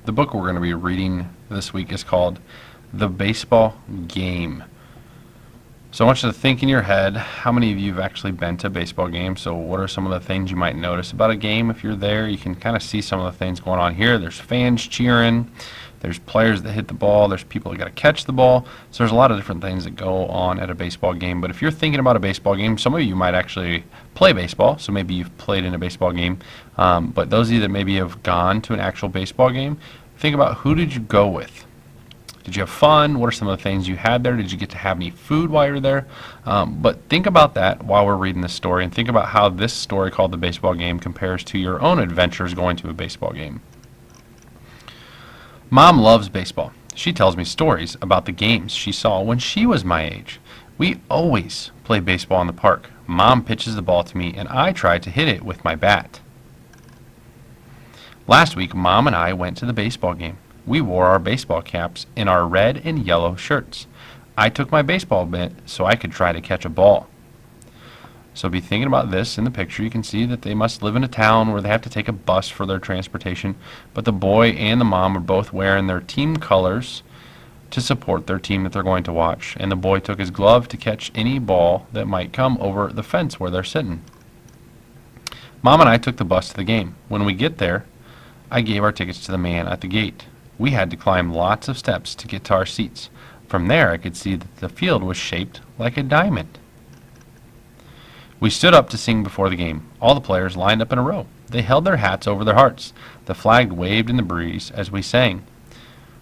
The book we're going to be reading this week is called The Baseball Game. So I want you to think in your head, how many of you have actually been to a baseball game? So what are some of the things you might notice about a game? If you're there, you can kind of see some of the things going on here. There's fans cheering. There's players that hit the ball. There's people that got to catch the ball. So there's a lot of different things that go on at a baseball game. But if you're thinking about a baseball game, some of you might actually play baseball. So maybe you've played in a baseball game. But those of you that maybe have gone to an actual baseball game, think about, who did you go with? Did you have fun? What are some of the things you had there? Did you get to have any food while you're there? But think about that while we're reading this story, and think about how this story called The Baseball Game compares to your own adventures going to a baseball game. Mom loves baseball. She tells me stories about the games she saw when she was my age. We always play baseball in the park. Mom pitches the ball to me, and I try to hit it with my bat. Last week, Mom and I went to the baseball game. We wore our baseball caps in our red and yellow shirts. I took my baseball mitt so I could try to catch a ball. So be thinking about this. In the picture, you can see that they must live in a town where they have to take a bus for their transportation, but the boy and the mom are both wearing their team colors to support their team that they're going to watch, and the boy took his glove to catch any ball that might come over the fence where they're sitting. Mom and I took the bus to the game. When we get there, I gave our tickets to the man at the gate. We had to climb lots of steps to get to our seats. From there, I could see that the field was shaped like a diamond. We stood up to sing before the game. All the players lined up in a row. They held their hats over their hearts. The flag waved in the breeze as we sang.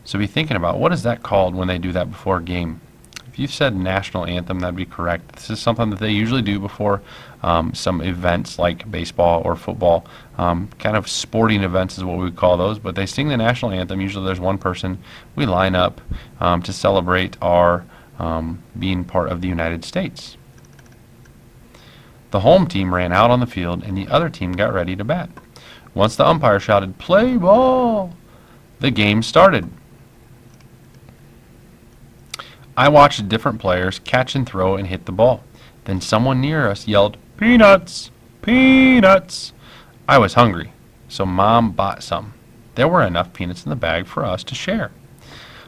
So be thinking about, what is that called when they do that before a game? If you said national anthem, that'd be correct. This is something that they usually do before some events like baseball or football. Kind of sporting events is what we would call those. But they sing the national anthem. Usually there's one person. We line up to celebrate our being part of the United States. The home team ran out on the field, and the other team got ready to bat. Once the umpire shouted, "Play ball!" the game started. I watched different players catch and throw and hit the ball. Then someone near us yelled, "Peanuts! Peanuts!" I was hungry, so Mom bought some. There were enough peanuts in the bag for us to share.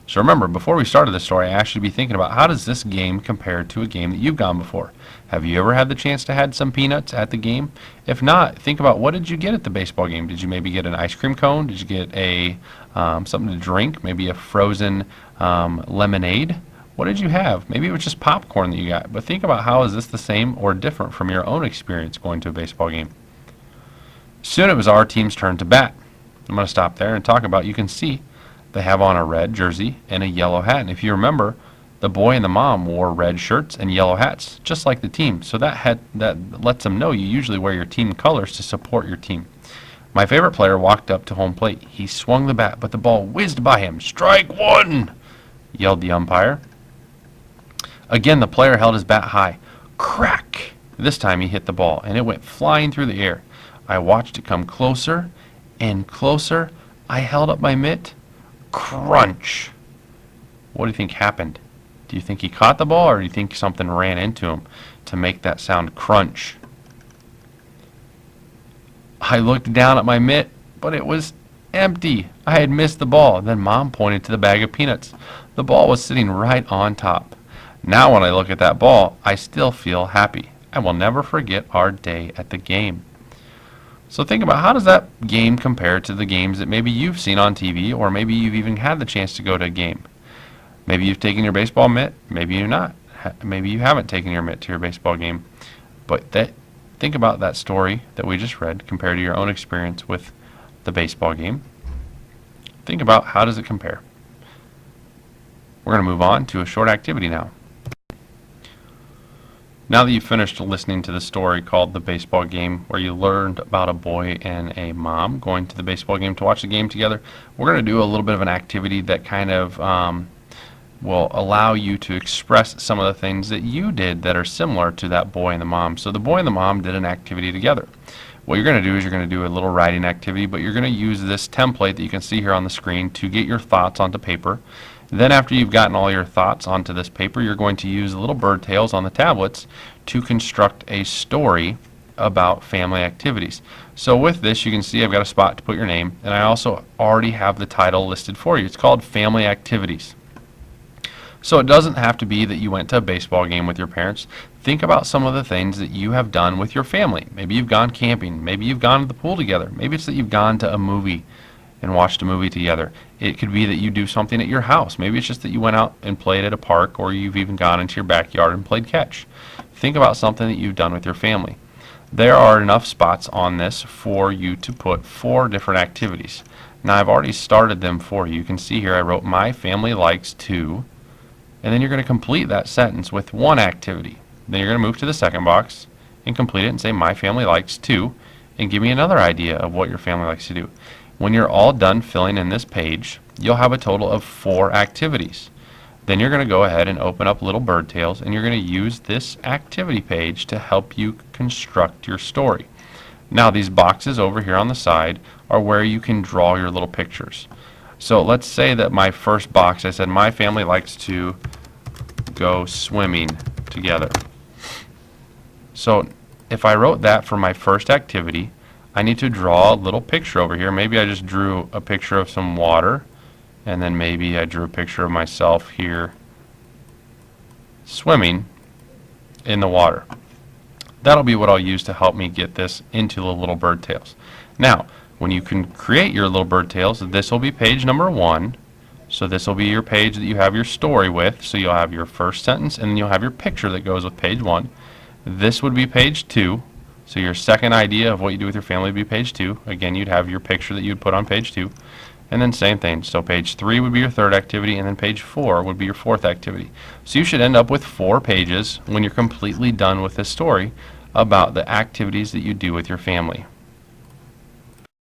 So remember, before we started this story, I asked you to be thinking about, how does this game compare to a game that you've gone before? Have you ever had the chance to have some peanuts at the game? If not, think about, what did you get at the baseball game? Did you maybe get an ice cream cone? Did you get a something to drink? Maybe a frozen lemonade? What did you have? Maybe it was just popcorn that you got. But think about, how is this the same or different from your own experience going to a baseball game? Soon it was our team's turn to bat. I'm going to stop there and talk about, you can see they have on a red jersey and a yellow hat. And if you remember, the boy and the mom wore red shirts and yellow hats, just like the team. So that lets them know you usually wear your team colors to support your team. My favorite player walked up to home plate. He swung the bat, but the ball whizzed by him. "Strike one!" yelled the umpire. Again, the player held his bat high. Crack! This time he hit the ball, and it went flying through the air. I watched it come closer and closer. I held up my mitt. Crunch! What do you think happened? Do you think he caught the ball, or do you think something ran into him to make that sound crunch? I looked down at my mitt, but it was empty. I had missed the ball. Then Mom pointed to the bag of peanuts. The ball was sitting right on top. Now when I look at that ball, I still feel happy. I will never forget our day at the game. So think about, how does that game compare to the games that maybe you've seen on TV, or maybe you've even had the chance to go to a game? Maybe you've taken your baseball mitt, maybe you're not. Maybe you haven't taken your mitt to your baseball game. But think about that story that we just read compared to your own experience with the baseball game. Think about, how does it compare? We're going to move on to a short activity now. Now that you've finished listening to the story called The Baseball Game, where you learned about a boy and a mom going to the baseball game to watch the game together, we're going to do a little bit of an activity that kind of will allow you to express some of the things that you did that are similar to that boy and the mom. So the boy and the mom did an activity together. What you're going to do is you're going to do a little writing activity, but you're going to use this template that you can see here on the screen to get your thoughts onto paper. Then after you've gotten all your thoughts onto this paper, you're going to use little bird tails on the tablets to construct a story about family activities. So with this, you can see I've got a spot to put your name, and I also already have the title listed for you. It's called Family Activities. So it doesn't have to be that you went to a baseball game with your parents. Think about some of the things that you have done with your family. Maybe you've gone camping. Maybe you've gone to the pool together. Maybe it's that you've gone to a movie and watched a movie together. It could be that you do something at your house. Maybe it's just that you went out and played at a park, or you've even gone into your backyard and played catch. Think about something that you've done with your family. There are enough spots on this for you to put 4 different activities. Now I've already started them for you. You can see here I wrote my family likes to, and then you're going to complete that sentence with 1 activity. Then you're going to move to the second box and complete it and say my family likes to, and give me another idea of what your family likes to do. When you're all done filling in this page, you'll have a total of 4 activities. Then you're going to go ahead and open up Little Bird Tales, and you're going to use this activity page to help you construct your story. Now these boxes over here on the side are where you can draw your little pictures. So let's say that my first box, I said my family likes to go swimming together. So if I wrote that for my first activity, I need to draw a little picture over here. Maybe I just drew a picture of some water, and then maybe I drew a picture of myself here swimming in the water. That'll be what I'll use to help me get this into the Little Bird Tales. Now, when you can create your Little Bird Tales, this will be page number 1. So this will be your page that you have your story with. So you'll have your first sentence, and then you'll have your picture that goes with page 1. This would be page 2. So your second idea of what you do with your family would be page 2. Again, you'd have your picture that you'd put on page 2. And then same thing. So page 3 would be your third activity, and then page 4 would be your fourth activity. So you should end up with 4 pages when you're completely done with this story about the activities that you do with your family.